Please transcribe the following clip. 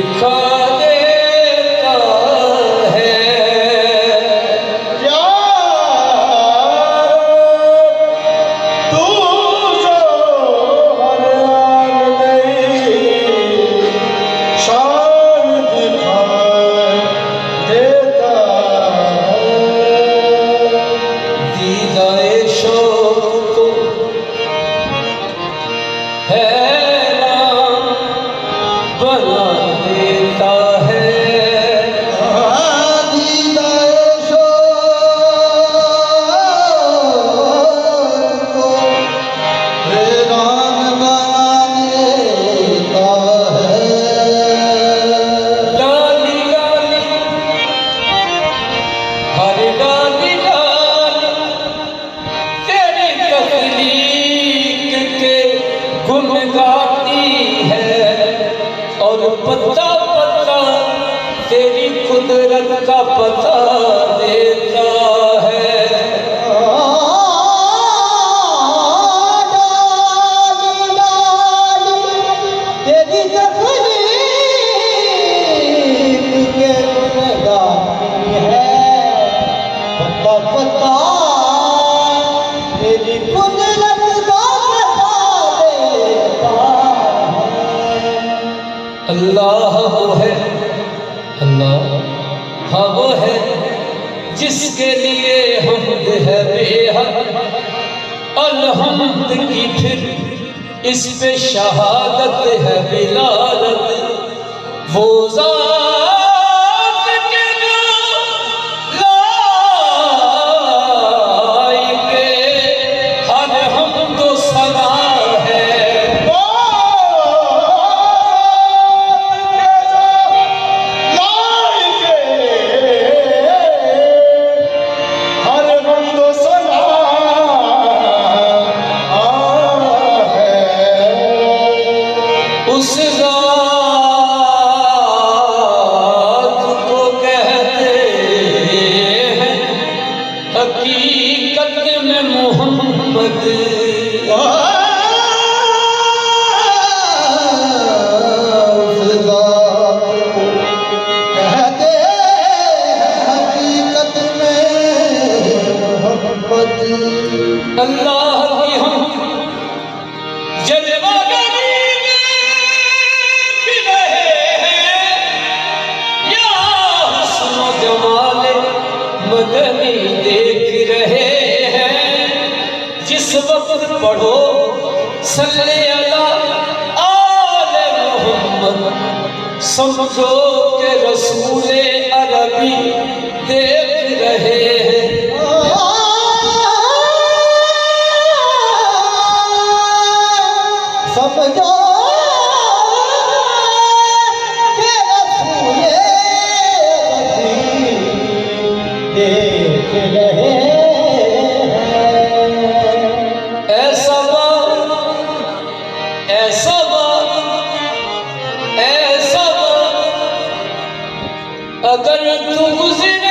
दिखा देता है। तू जो हर आन नई शान दिखा देता है। दीदाए शौक को हैरान बना देता है। दीदाए शौक को हैरान बना देता है। डाली डाली हर डाली डाली तेरी तख्लीक के गुण गाती है, और पता पता तेरी कुदरत का पता देता है। तेरी तकलीफ के गुण गाती है, पता पता तेरी कुदरत का पता देता है। अल्लाह वो है, अल्लाह हाँ वो है जिसके लिए हमद है बेहद। अलहम्द की फिर इस पे शहादत है बिलादत। वो ज़ात के जो लाइक़े हर हमद व सना है। उस ज़ात को कहते हैं हकीकत में मोहम्मद। कहते हकीकत में मोहब्बत। अल्लाह की हम जलवागरी देख रहे हैं, या हुस्न व जमाल मदनी देख रहे हैं। जिस वक्त पढ़ो सल्ले अला आले मोहम्मद, समझो के रसूले अरबी देख रहे हैं। समझो के रसूले अरबी देख रहे हैं। ऐसा बात ऐसा बात ऐसा बात अगर तू गुज़रे